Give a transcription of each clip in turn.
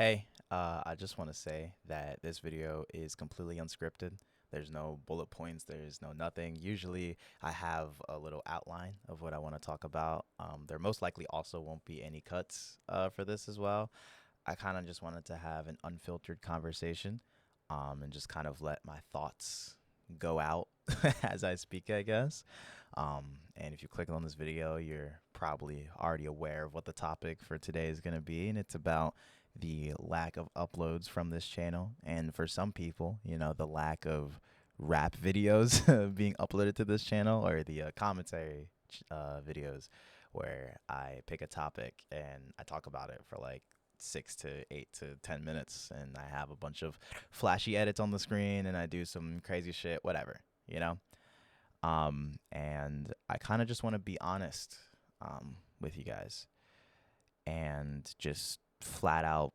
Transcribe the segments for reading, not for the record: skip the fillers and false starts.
Hey, I just want to say that this video is completely unscripted. There's no bullet points, there's no nothing. Usually, I have a little outline of what I want to talk about. There most likely also won't be any cuts for this as well. I kind of just wanted to have an unfiltered conversation and just kind of let my thoughts go out as I speak, I guess. And if you click on this video, you're probably already aware of what the topic for today is going to be, and it's about the lack of uploads from this channel. And for some people, the lack of rap videos being uploaded to this channel, or the commentary videos where I pick a topic and I talk about it for like 6 to 8 to 10 minutes, and I have a bunch of flashy edits on the screen and I do some crazy shit, whatever, you know? And I kind of just want to be honest with you guys and just flat out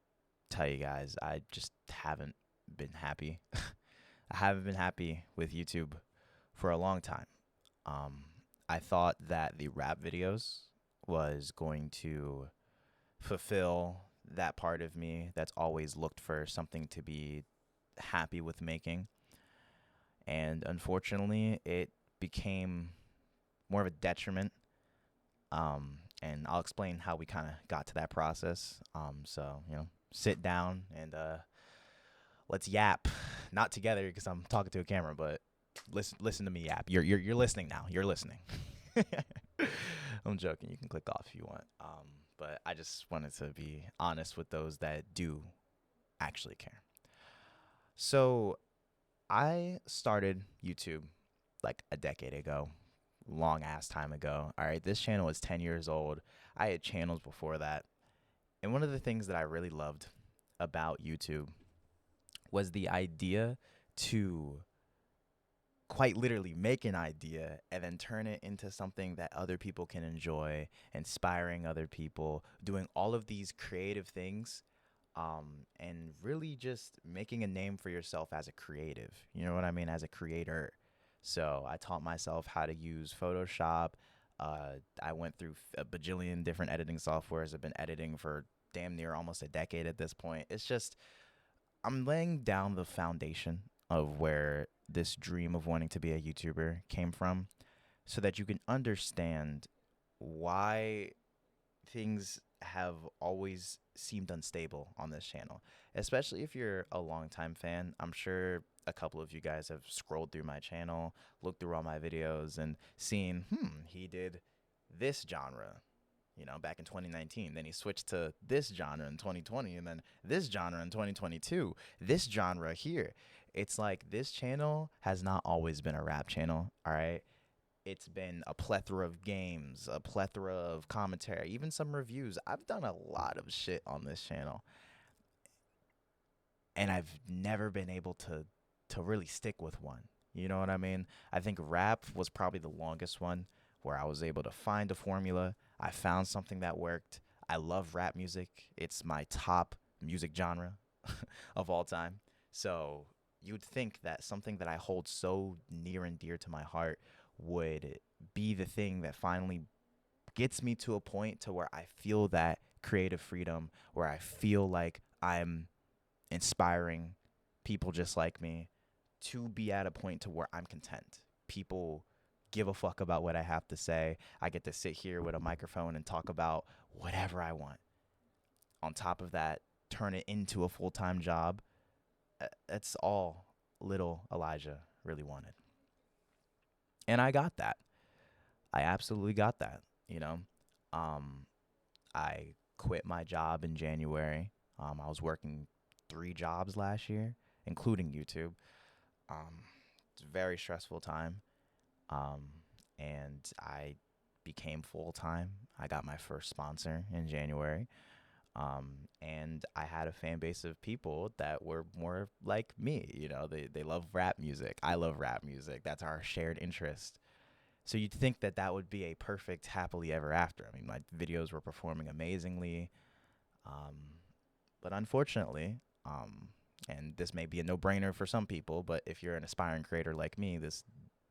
tell you guys I just haven't been happy. I haven't been happy with YouTube for a long time. Um, I thought that the rap videos was going to fulfill that part of me that's always looked for something to be happy with making. And unfortunately, it became more of a detriment. And I'll explain how we kind of got to that process. So, sit down and let's yap. Not together because I'm talking to a camera, but listen to me yap. You're listening now. You're listening. I'm joking. You can click off if you want. But I just wanted to be honest with those that do actually care. So I started YouTube like a decade ago, long ass time ago. All right, this channel is 10 years old. I had channels before that. And one of the things that I really loved about YouTube was the idea to quite literally make an idea and then turn it into something that other people can enjoy, inspiring other people, doing all of these creative things, and really just making a name for yourself as a creative. You know what I mean? As a creator. So I taught myself how to use Photoshop. I went through a bajillion different editing softwares. I've been editing for damn near almost a decade at this point. It's just I'm laying down the foundation of where this dream of wanting to be a YouTuber came from so that you can understand why things have always seemed unstable on this channel, especially if you're a longtime fan. I'm sure a couple of you guys have scrolled through my channel, looked through all my videos, and seen, he did this genre, back in 2019. Then he switched to this genre in 2020, and then this genre in 2022, this genre here. It's like this channel has not always been a rap channel, all right? It's been a plethora of games, a plethora of commentary, even some reviews. I've done a lot of shit on this channel, and I've never been able to really stick with one. You know what I mean? I think rap was probably the longest one where I was able to find a formula. I found something that worked. I love rap music. It's my top music genre of all time. So you'd think that something that I hold so near and dear to my heart would be the thing that finally gets me to a point to where I feel that creative freedom, where I feel like I'm inspiring people just like me to be at a point to where I'm content. People give a fuck about what I have to say. I get to sit here with a microphone and talk about whatever I want. On top of that, turn it into a full-time job. That's all little Elijah really wanted. And I got that. I absolutely got that, you know. Um, I quit my job in January. I was working 3 jobs last year, including YouTube. It's a very stressful time. Um, and I became full time. I got my first sponsor in January. And I had a fan base of people that were more like me. They love rap music. I love rap music. That's our shared interest. So you'd think that that would be a perfect happily ever after. I mean, my videos were performing amazingly. Um, but unfortunately, and this may be a no-brainer for some people, but if you're an aspiring creator like me, this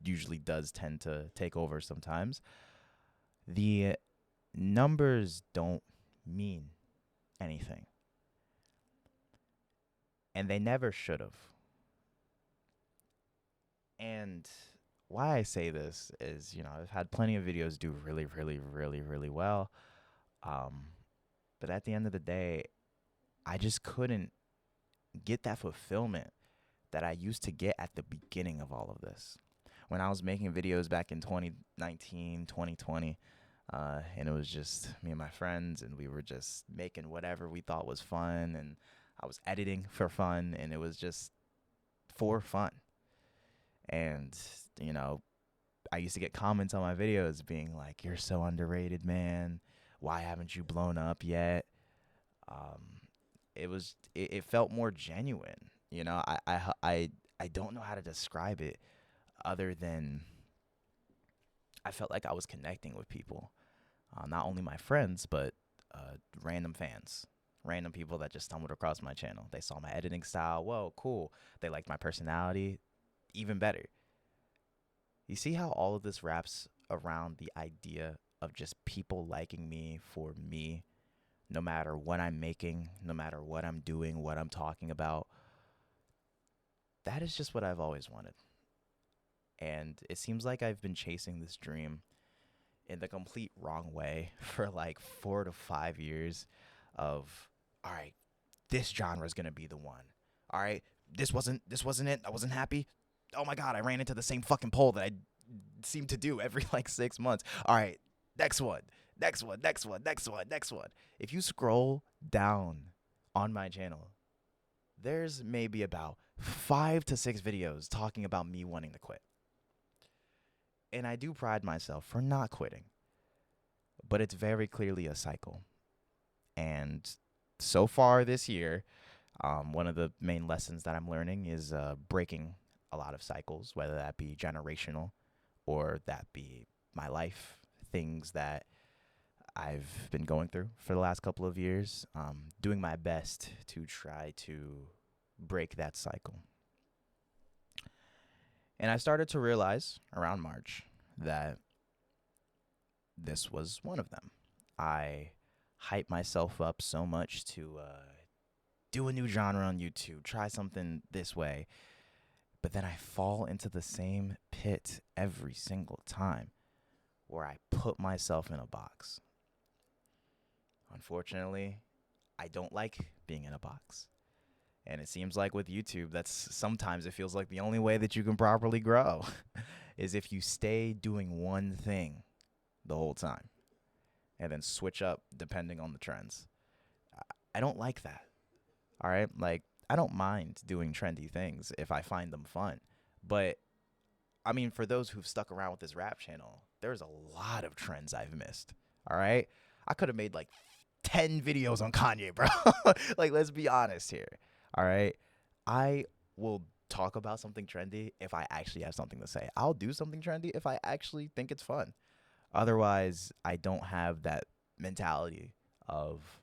usually does tend to take over sometimes. The numbers don't mean anything. And they never should have. And why I say this is, I've had plenty of videos do really, really, really, really well. Um, but at the end of the day, I just couldn't get that fulfillment that I used to get at the beginning of all of this. When I was making videos back in 2019, 2020, and it was just me and my friends, and we were just making whatever we thought was fun, and I was editing for fun, and it was just for fun. And, I used to get comments on my videos being like, "You're so underrated, man. Why haven't you blown up yet?" It felt more genuine. I don't know how to describe it other than I felt like I was connecting with people, not only my friends, but random fans, random people that just stumbled across my channel. They saw my editing style. Whoa, cool. They liked my personality. Even better. You see how all of this wraps around the idea of just people liking me for me, no matter what I'm making, no matter what I'm doing, what I'm talking about. That is just what I've always wanted. And it seems like I've been chasing this dream in the complete wrong way for like 4 to 5 years of, all right, this genre is going to be the one. All right, this wasn't it. I wasn't happy. Oh my God, I ran into the same fucking pole that I seem to do every like 6 months. All right, next one. If you scroll down on my channel, there's maybe about 5 to 6 videos talking about me wanting to quit. And I do pride myself for not quitting. But it's very clearly a cycle. And so far this year, one of the main lessons that I'm learning is breaking a lot of cycles, whether that be generational or that be my life, things that I've been going through for the last couple of years, doing my best to try to break that cycle. And I started to realize around March that this was one of them. I hype myself up so much to do a new genre on YouTube, try something this way, but then I fall into the same pit every single time where I put myself in a box. Unfortunately, I don't like being in a box. And it seems like with YouTube, sometimes it feels like the only way that you can properly grow is if you stay doing one thing the whole time and then switch up depending on the trends. I don't like that. All right? Like, I don't mind doing trendy things if I find them fun. But, I mean, for those who've stuck around with this rap channel, there's a lot of trends I've missed. All right? I could have made like 10 videos on Kanye, bro. Like, let's be honest here. All right? I will talk about something trendy if I actually have something to say. I'll do something trendy if I actually think it's fun. Otherwise, I don't have that mentality of,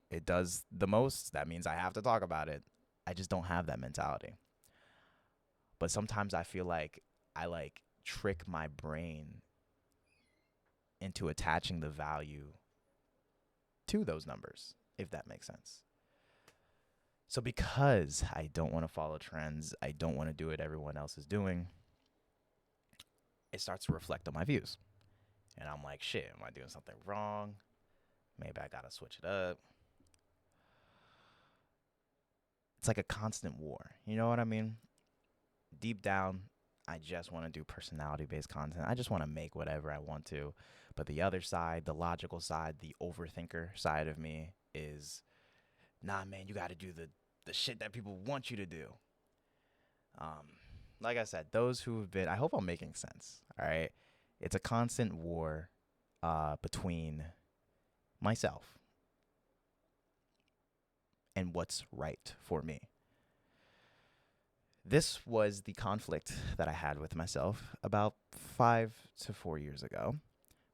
it does the most. That means I have to talk about it. I just don't have that mentality. But sometimes I feel like I trick my brain into attaching the value to those numbers, if that makes sense. So because I don't want to follow trends, I don't want to do what everyone else is doing, it starts to reflect on my views. And I'm like, shit, am I doing something wrong? Maybe I got to switch it up. It's like a constant war. You know what I mean? Deep down, I just want to do personality-based content. I just want to make whatever I want to. But the other side, the logical side, the overthinker side of me is, nah, man, you got to do the shit that people want you to do. Like I said, those who have been, I hope I'm making sense, all right? It's a constant war between myself and what's right for me. This was the conflict that I had with myself about 5 to 4 years ago.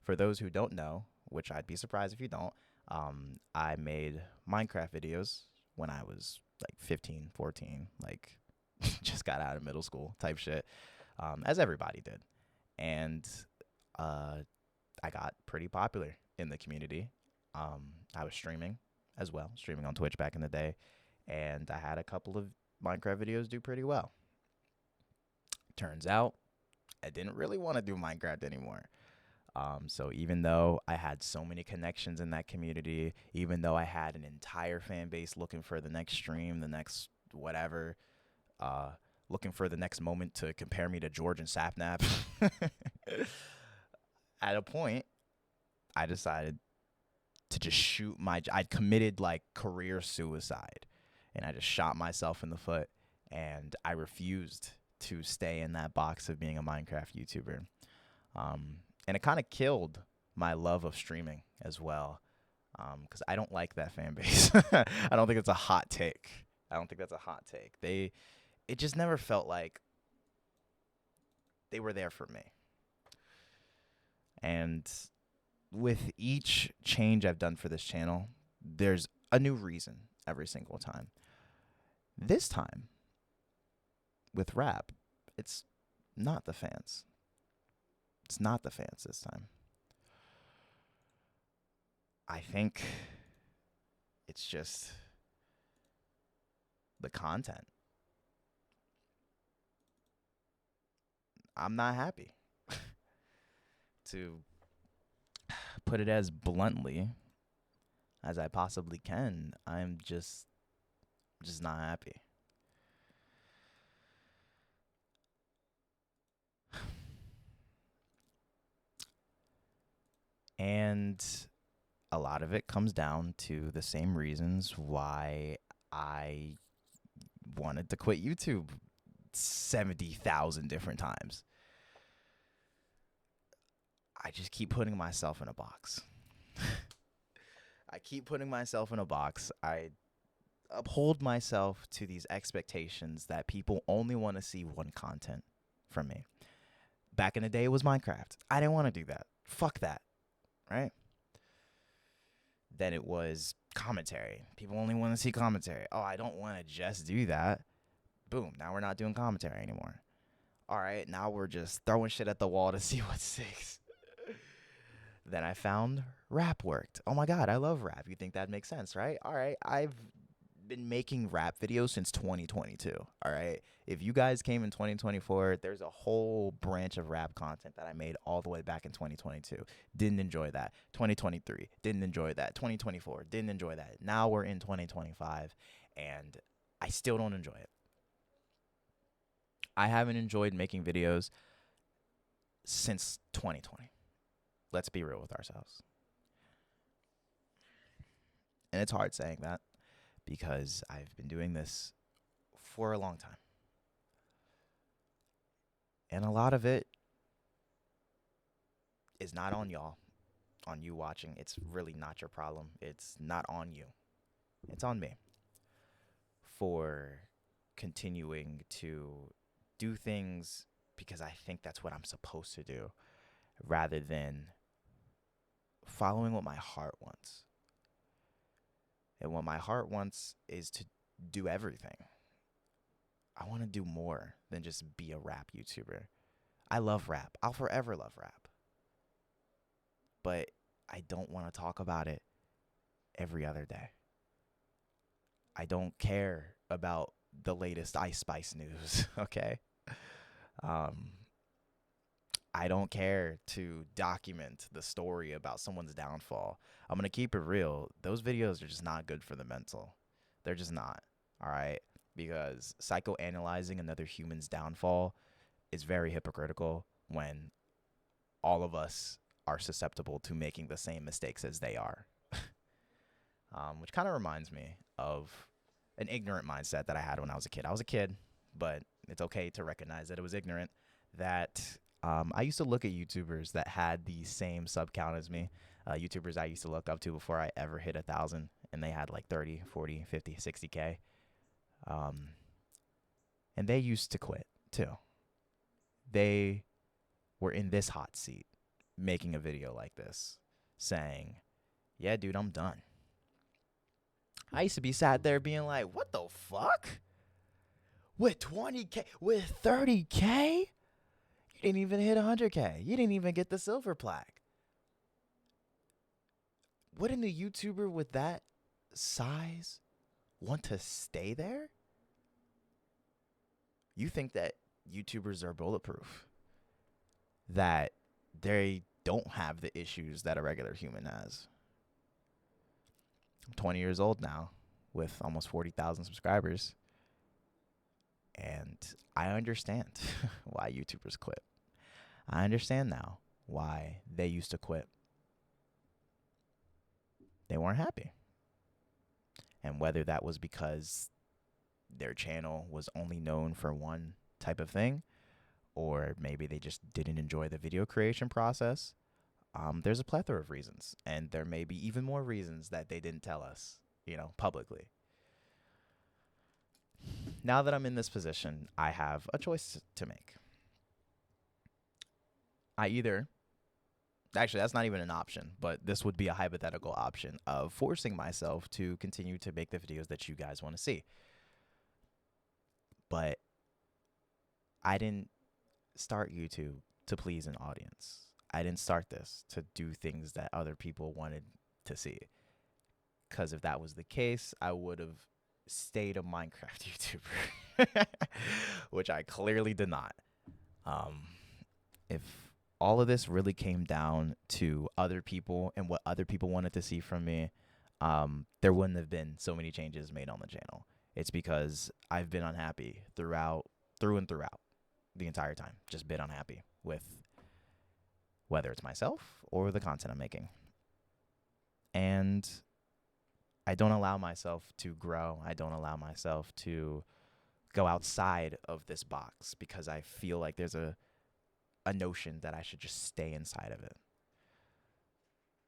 For those who don't know, which I'd be surprised if you don't, I made Minecraft videos when I was like 15, 14, like just got out of middle school type shit, as everybody did. And I got pretty popular in the community. I was streaming as well, streaming on Twitch back in the day. and I had a couple of Minecraft videos do pretty well. Turns out I didn't really want to do Minecraft anymore. So even though I had so many connections in that community, even though I had an entire fan base looking for the next stream, the next whatever, uh, looking for the next moment to compare me to George and Sapnap, at a point, I decided to just shoot I'd committed like career suicide, and I just shot myself in the foot, and I refused to stay in that box of being a Minecraft YouTuber. And it kind of killed my love of streaming as well, because I don't like that fan base. I don't think it's a hot take. I don't think that's a hot take. It just never felt like they were there for me. And with each change I've done for this channel, there's a new reason every single time. This time, with rap, it's not the fans. It's not the fans this time. I think it's just the content. I'm not happy. To put it as bluntly as I possibly can, I'm just not happy. And a lot of it comes down to the same reasons why I wanted to quit YouTube 70,000 different times. I just keep putting myself in a box. I keep putting myself in a box. I uphold myself to these expectations that people only want to see one content from me. Back in the day, it was Minecraft. I didn't want to do that. Fuck that. Right? Then it was commentary. People only want to see commentary. Oh, I don't want to just do that. Boom. Now we're not doing commentary anymore. All right. Now we're just throwing shit at the wall to see what sticks. Then I found rap worked. Oh my God, I love rap. You think that makes sense, right? All right. I've been making rap videos since 2022. All right. If you guys came in 2024, there's a whole branch of rap content that I made all the way back in 2022. Didn't enjoy that. 2023, didn't enjoy that. 2024, didn't enjoy that. Now we're in 2025, and I still don't enjoy it. I haven't enjoyed making videos since 2020. Let's be real with ourselves. And it's hard saying that, because I've been doing this for a long time. And a lot of it is not on y'all, on you watching. It's really not your problem. It's not on you. It's on me for continuing to do things because I think that's what I'm supposed to do, rather than following what my heart wants. And what my heart wants is to do everything. I want to do more than just be a rap YouTuber. I love rap. I'll forever love rap. But I don't want to talk about it every other day. I don't care about the latest Ice Spice news, okay? I don't care to document the story about someone's downfall. I'm going to keep it real. Those videos are just not good for the mental. They're just not, all right? Because psychoanalyzing another human's downfall is very hypocritical when all of us are susceptible to making the same mistakes as they are. Which kind of reminds me of an ignorant mindset that I had when I was a kid. I was a kid, but it's okay to recognize that it was ignorant. That I used to look at YouTubers that had the same sub count as me. YouTubers I used to look up to before I ever hit 1,000, and they had like 30, 40, 50, 60K. And they used to quit too. They were in this hot seat making a video like this saying, yeah, dude, I'm done. I used to be sat there being like, what the fuck? With 20K, with 30K? You didn't even hit 100K. You didn't even get the silver plaque. Wouldn't a YouTuber with that size want to stay there? You think that YouTubers are bulletproof, that they don't have the issues that a regular human has. I'm 20 years old now with almost 40,000 subscribers, and I understand why YouTubers quit. I understand now why they used to quit. They weren't happy. And whether that was because their channel was only known for one type of thing, or maybe they just didn't enjoy the video creation process, there's a plethora of reasons. And there may be even more reasons that they didn't tell us, publicly. Now that I'm in this position, I have a choice to make. Actually, that's not even an option, but this would be a hypothetical option of forcing myself to continue to make the videos that you guys want to see. But I didn't start YouTube to please an audience. I didn't start this to do things that other people wanted to see. Because if that was the case, I would have stayed a Minecraft YouTuber, which I clearly did not. If all of this really came down to other people and what other people wanted to see from me, there wouldn't have been so many changes made on the channel. It's because I've been unhappy through and throughout the entire time. Just been unhappy with whether it's myself or the content I'm making. And I don't allow myself to grow. I don't allow myself to go outside of this box because I feel like there's a notion that I should just stay inside of it,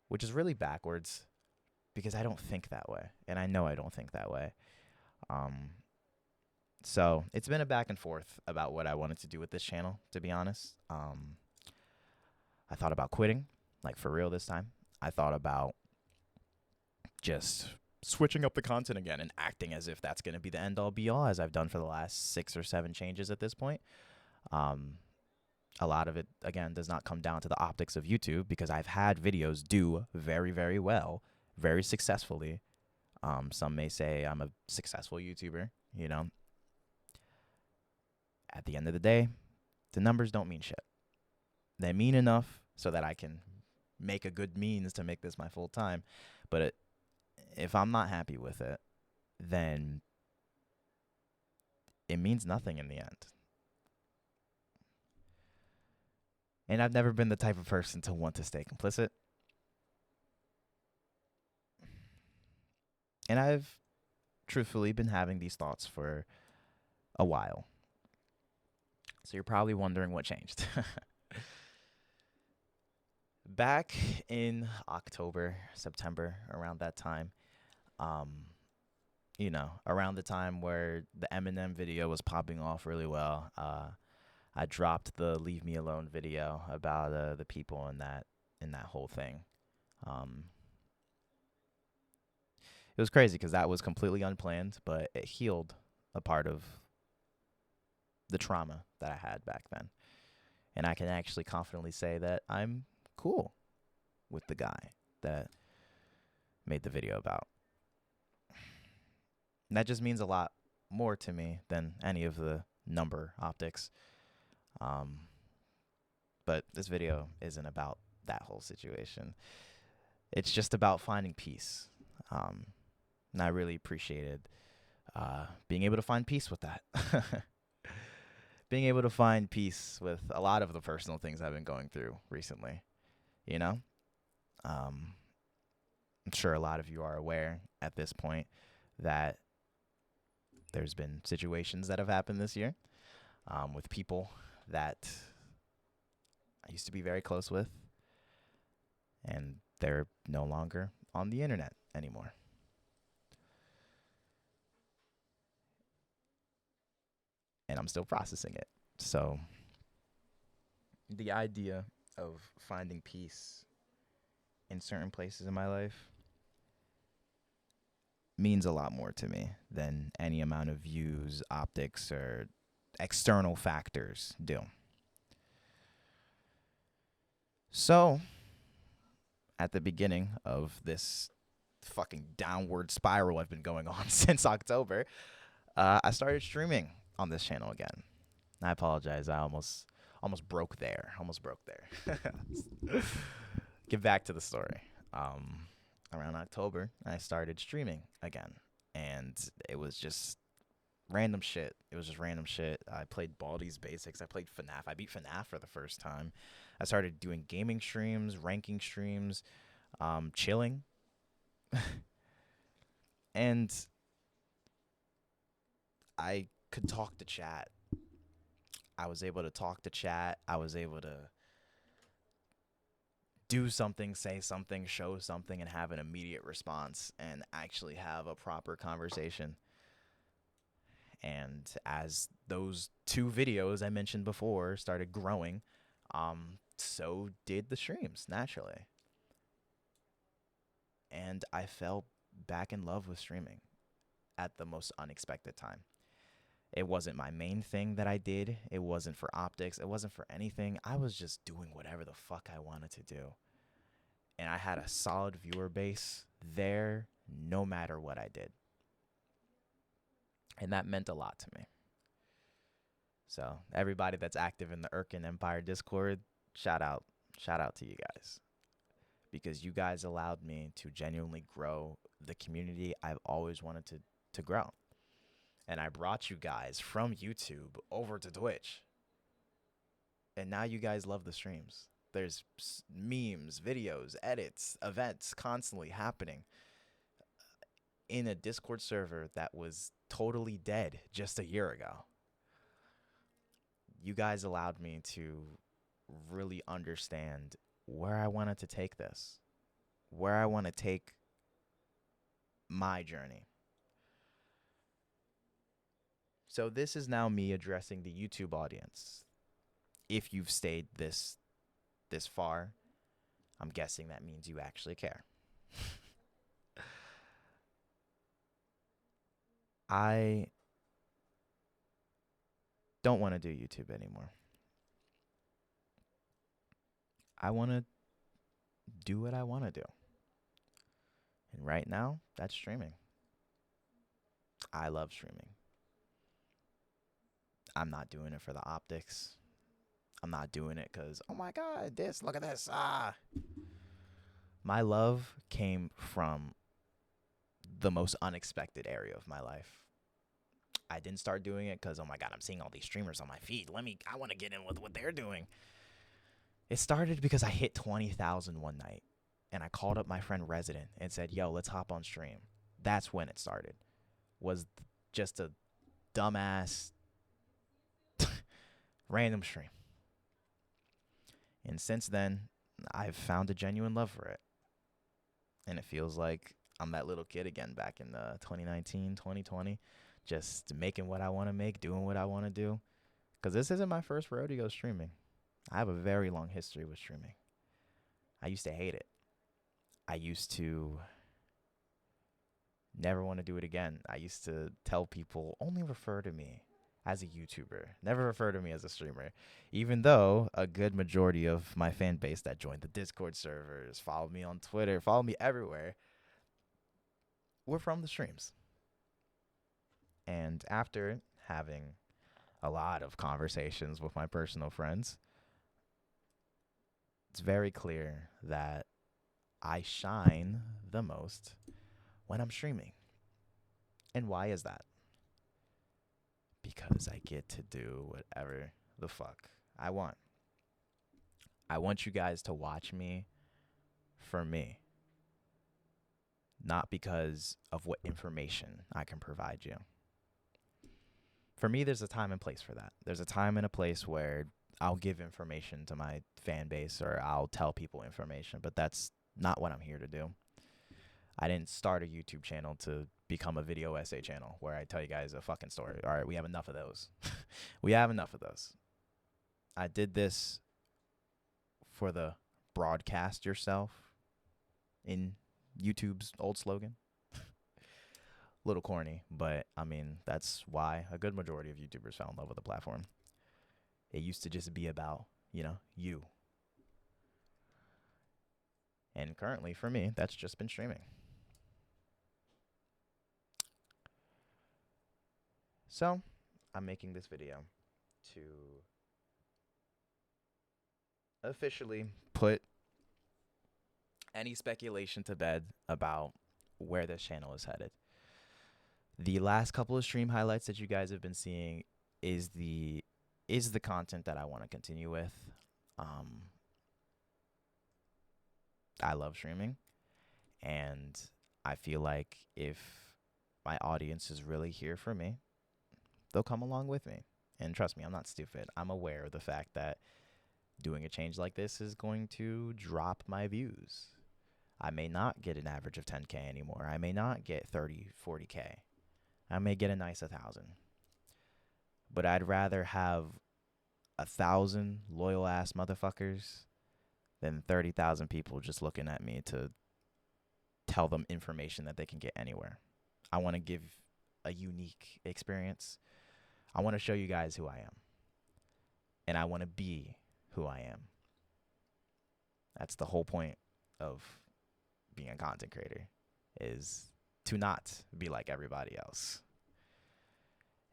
which is really backwards because I don't think that way. And I know I don't think that way. So it's been a back and forth about what I wanted to do with this channel, to be honest. I thought about quitting, like for real this time. I thought about just switching up the content again and acting as if that's going to be the end all be all, as I've done for the last 6 or 7 changes at this point. A lot of it, again, does not come down to the optics of YouTube because I've had videos do very, very well, very successfully. Some may say I'm a successful YouTuber, At the end of the day, the numbers don't mean shit. They mean enough so that I can make a good means to make this my full time. But if I'm not happy with it, then it means nothing in the end. And I've never been the type of person to want to stay complicit. And I've truthfully been having these thoughts for a while. So you're probably wondering what changed. Back in October, September, around that time, around the time where the Eminem video was popping off really well, I dropped the Leave Me Alone video about the people in that whole thing. It was crazy because that was completely unplanned, but it healed a part of the trauma that I had back then. And I can actually confidently say that I'm cool with the guy that made the video about. And that just means a lot more to me than any of the number optics. But this video isn't about that whole situation. It's just about finding peace. And I really appreciated being able to find peace with that. Being able to find peace with a lot of the personal things I've been going through recently, I'm sure a lot of you are aware at this point that there's been situations that have happened this year with people that I used to be very close with, and they're no longer on the internet anymore. And I'm still processing it. So the idea of finding peace in certain places in my life means a lot more to me than any amount of views, optics, or external factors do. So at the beginning of this fucking downward spiral I've been going on since October, I started streaming on this channel again. I apologize. I almost broke there. Almost broke there. Get back to the story. Around October, I started streaming again, and it was just random shit. It was just random shit. I played Baldi's Basics. I played FNAF. I beat FNAF for the first time. I started doing gaming streams, ranking streams, chilling, and I could talk to chat. I was able to talk to chat. I was able to do something, say something, show something, and have an immediate response and actually have a proper conversation. And as those two videos I mentioned before started growing, so did the streams naturally. And I fell back in love with streaming at the most unexpected time. It wasn't my main thing that I did. It wasn't for optics. It wasn't for anything. I was just doing whatever the fuck I wanted to do. And I had a solid viewer base there no matter what I did. And that meant a lot to me. So everybody that's active in the Urkin Empire Discord, shout out to you guys. Because you guys allowed me to genuinely grow the community I've always wanted to grow. And I brought you guys from YouTube over to Twitch. And now you guys love the streams. There's memes, videos, edits, events constantly happening in a Discord server that was totally dead just a year ago. You guys allowed me to really understand where I wanted to take this, where I want to take my journey. So this is now me addressing the YouTube audience. If you've stayed this far, I'm guessing that means you actually care. I don't want to do YouTube anymore. I want to do what I want to do. And right now, that's streaming. I love streaming. I'm not doing it for the optics. I'm not doing it because, oh my God, look at this. My love came from the most unexpected area of my life. I didn't start doing it because, oh my God, I'm seeing all these streamers on my feed. I want to get in with what they're doing. It started because I hit 20,000 one night, and I called up my friend Resident and said, yo, let's hop on stream. That's when it started. Was just a dumbass random stream. And since then, I've found a genuine love for it. And it feels like I'm that little kid again back in 2019, 2020, just making what I want to make, doing what I want to do. Because this isn't my first rodeo streaming. I have a very long history with streaming. I used to hate it. I used to never want to do it again. I used to tell people, only refer to me as a YouTuber. Never refer to me as a streamer. Even though a good majority of my fan base that joined the Discord servers, followed me on Twitter, followed me everywhere, were from the streams. And after having a lot of conversations with my personal friends, it's very clear that I shine the most when I'm streaming. And why is that? Because I get to do whatever the fuck I want. I want you guys to watch me for me, not because of what information I can provide you. For me, there's a time and place for that. There's a time and a place where I'll give information to my fan base or I'll tell people information, but that's not what I'm here to do. I didn't start a YouTube channel to become a video essay channel where I tell you guys a fucking story. All right, we have enough of those. We have enough of those. I did this for the broadcast yourself in YouTube's old slogan. Little corny, but I mean, that's why a good majority of YouTubers fell in love with the platform. It used to just be about, you. And currently, for me, that's just been streaming. So, I'm making this video to officially put any speculation to bed about where this channel is headed. The last couple of stream highlights that you guys have been seeing is the content that I want to continue with. I love streaming, and I feel like if my audience is really here for me, they'll come along with me. And trust me, I'm not stupid. I'm aware of the fact that doing a change like this is going to drop my views. I may not get an average of 10K anymore. I may not get 30, 40K. I may get a nice 1,000. But I'd rather have 1,000 loyal ass motherfuckers than 30,000 people just looking at me to tell them information that they can get anywhere. I want to give a unique experience. I want to show you guys who I am. And I want to be who I am. That's the whole point of being a content creator, is to not be like everybody else.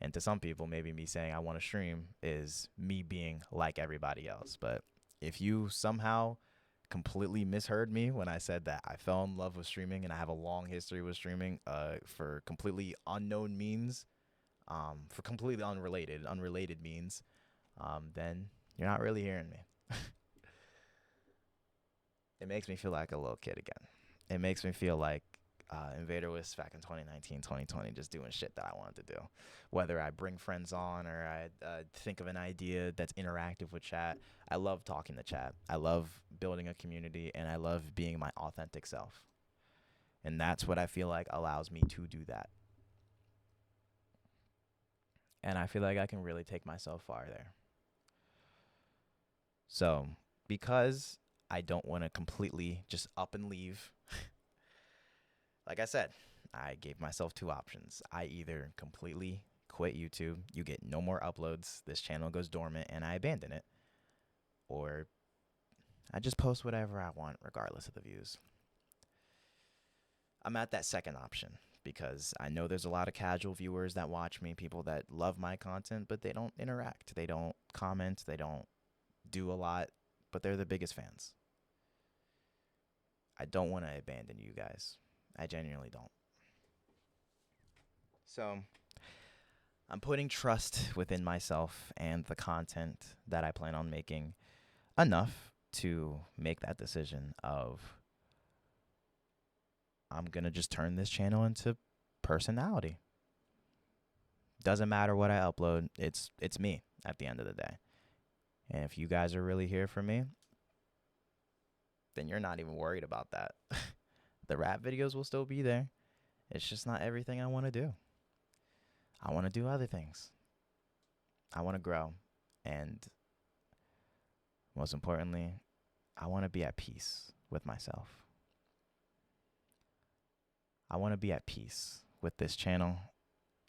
And to some people, maybe me saying I want to stream is me being like everybody else. But if you somehow completely misheard me when I said that I fell in love with streaming and I have a long history with streaming for completely unknown means, for completely unrelated means, then you're not really hearing me. It makes me feel like a little kid again. It makes me feel like InvaderWist back in 2019, 2020, just doing shit that I wanted to do. Whether I bring friends on or I think of an idea that's interactive with chat. I love talking to chat. I love building a community, and I love being my authentic self. And that's what I feel like allows me to do that. And I feel like I can really take myself far there. So, because I don't want to completely just up and leave, like I said, I gave myself two options. I either completely quit YouTube, you get no more uploads, this channel goes dormant, and I abandon it, or I just post whatever I want regardless of the views. I'm at that second option because I know there's a lot of casual viewers that watch me, people that love my content, but they don't interact, they don't comment, they don't do a lot, but they're the biggest fans. I don't want to abandon you guys. I genuinely don't. So I'm putting trust within myself and the content that I plan on making enough to make that decision of I'm going to just turn this channel into personality. Doesn't matter what I upload. It's me at the end of the day. And if you guys are really here for me, then you're not even worried about that. The rap videos will still be there. It's just not everything I want to do. I want to do other things. I want to grow. And most importantly, I want to be at peace with myself. I want to be at peace with this channel,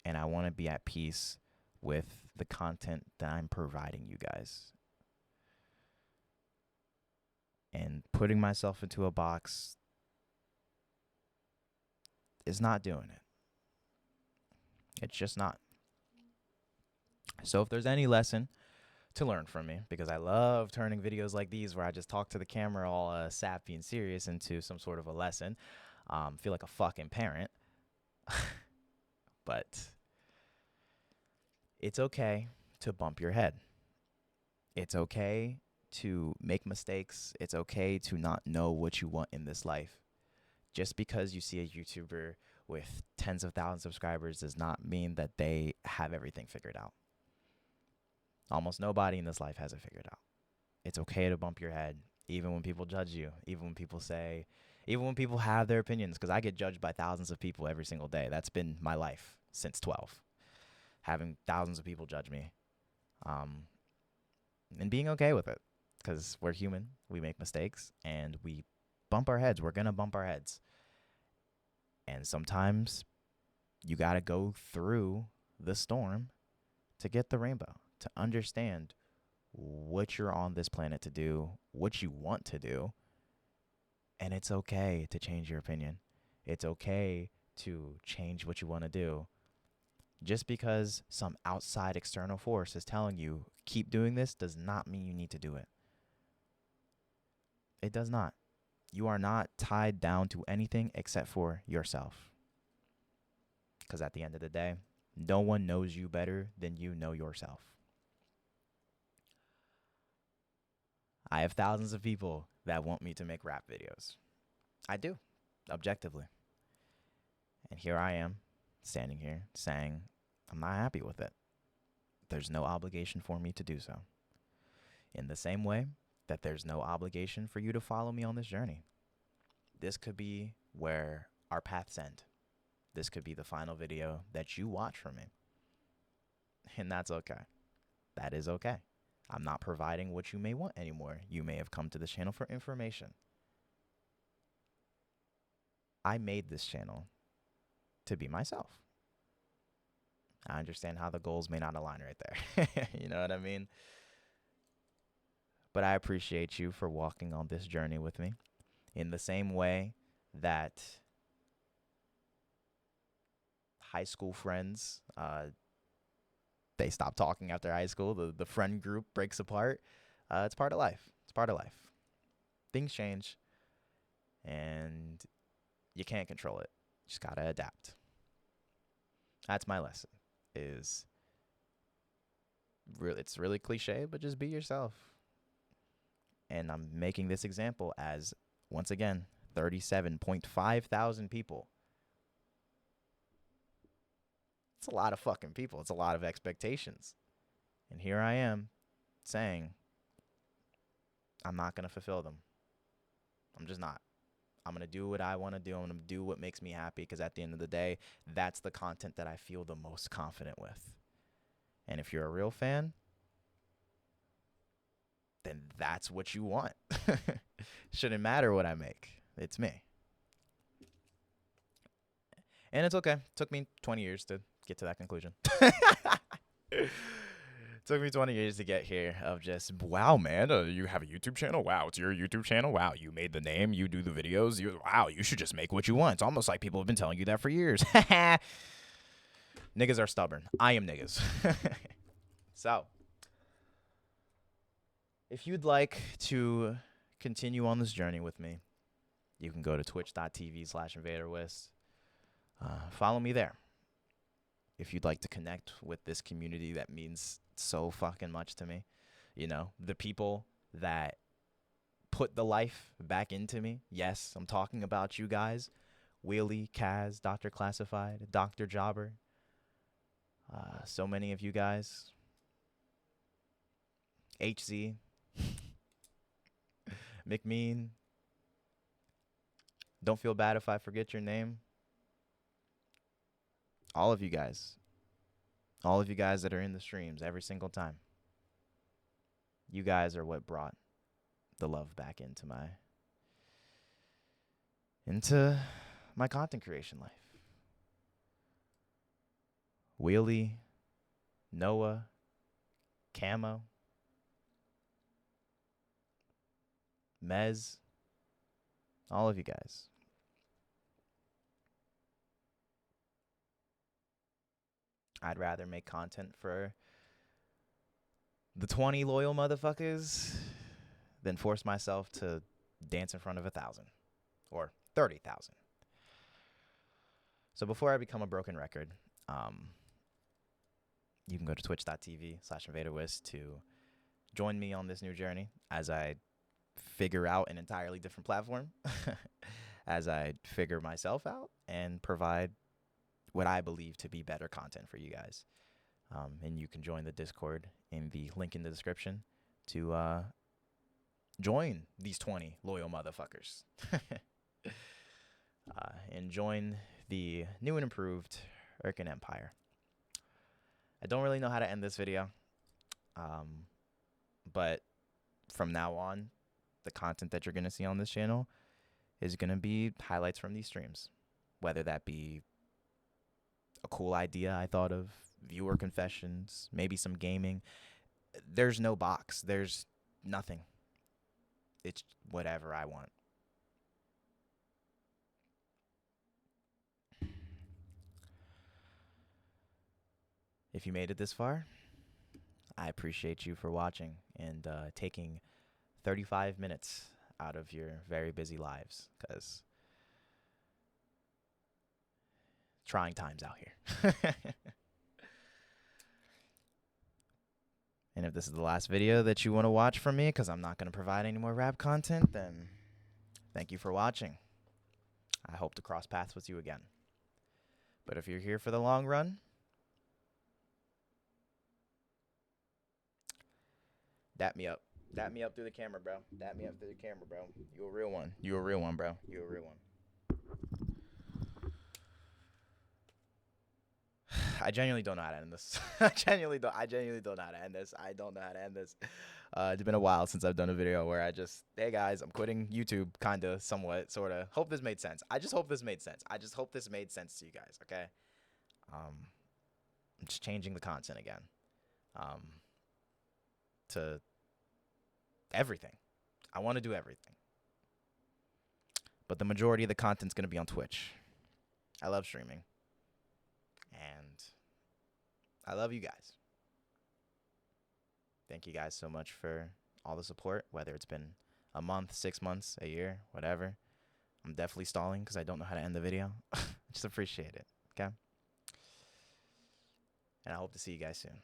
and I want to be at peace with the content that I'm providing you guys. And putting myself into a box is not doing it. It's just not. So if there's any lesson to learn from me, because I love turning videos like these where I just talk to the camera all sappy and serious into some sort of a lesson, feel like a fucking parent. But it's okay to bump your head. It's okay to make mistakes. It's okay to not know what you want in this life. Just because you see a YouTuber with tens of thousands of subscribers does not mean that they have everything figured out. Almost nobody in this life has it figured out. It's okay to bump your head, even when people judge you, even when people have their opinions, because I get judged by thousands of people every single day. That's been my life since 12, having thousands of people judge me, and being okay with it, because we're human, we make mistakes, and we bump our heads. We're going to bump our heads. And sometimes you got to go through the storm to get the rainbow, to understand what you're on this planet to do, what you want to do. And it's okay to change your opinion. It's okay to change what you want to do. Just because some outside external force is telling you keep doing this does not mean you need to do it. It does not. You are not tied down to anything except for yourself. Because at the end of the day, no one knows you better than you know yourself. I have thousands of people that want me to make rap videos. I do, objectively. And here I am, standing here saying I'm not happy with it. There's no obligation for me to do so. In the same way that there's no obligation for you to follow me on this journey. This could be where our paths end. This could be the final video that you watch from me. And that's okay. That is okay. I'm not providing what you may want anymore. You may have come to this channel for information. I made this channel to be myself. I understand how the goals may not align right there. You know what I mean? But I appreciate you for walking on this journey with me in the same way that high school friends, they stop talking after high school. The friend group breaks apart. It's part of life. It's part of life. Things change, and you can't control it. You just got to adapt. That's my lesson. It's really cliche, but just be yourself. And I'm making this example as, once again, 37.5 thousand people. It's a lot of fucking people. It's a lot of expectations. And here I am saying, I'm not going to fulfill them. I'm just not. I'm going to do what I want to do. I'm going to do what makes me happy, because at the end of the day, that's the content that I feel the most confident with. And if you're a real fan, then that's what you want. Shouldn't matter what I make. It's me. And it's okay. It took me 20 years to get to that conclusion. Took me 20 years to get here of just, wow, man, you have a YouTube channel? Wow, it's your YouTube channel? Wow, you made the name, you do the videos. Wow, you should just make what you want. It's almost like people have been telling you that for years. Niggas are stubborn. I am niggas. So, if you'd like to continue on this journey with me, you can go to twitch.tv/InvaderWist. Follow me there. If you'd like to connect with this community that means so fucking much to me, you know, the people that put the life back into me. Yes, I'm talking about you guys. Wheelie, Kaz, Dr. Classified, Dr. Jobber. So many of you guys. HZ. McMean. Don't feel bad if I forget your name. All of you guys. All of you guys that are in the streams every single time. You guys are what brought the love back into my content creation life. Wheelie, Noah, Camo, Mez, all of you guys. I'd rather make content for the 20 loyal motherfuckers than force myself to dance in front of 1,000 or 30,000. So before I become a broken record, you can go to twitch.tv/InvaderWist to join me on this new journey as I figure out an entirely different platform, as I figure myself out and provide what I believe to be better content for you guys. And you can join the Discord in the link in the description to join these 20 loyal motherfuckers. And join the new and improved Urkin Empire. I don't really know how to end this video, but from now on, the content that you're going to see on this channel is going to be highlights from these streams, whether that be a cool idea I thought of, viewer confessions, maybe some gaming. There's no box. There's nothing. It's whatever I want. if you made it this far, I appreciate you for watching and taking 35 minutes out of your very busy lives, because trying times out here. And if this is the last video that you want to watch from me, because I'm not going to provide any more rap content, then thank you for watching. I hope to cross paths with you again. But if you're here for the long run, dap me up. Dap me up through the camera, bro. Dap me up through the camera, bro. You a real one. You a real one, bro. You a real one. I genuinely don't know how to end this. I genuinely don't know how to end this. I don't know how to end this. It's been a while since I've done a video where I just, hey guys, I'm quitting YouTube, kinda, somewhat, sorta. Hope this made sense. I just hope this made sense. I just hope this made sense to you guys, okay? I'm just changing the content again. To everything. I want to do everything. But the majority of the content's gonna be on Twitch. I love streaming. And I love you guys. Thank you guys so much for all the support, whether it's been a month, 6 months, a year, whatever. I'm definitely stalling because I don't know how to end the video. Just appreciate it, okay? And I hope to see you guys soon.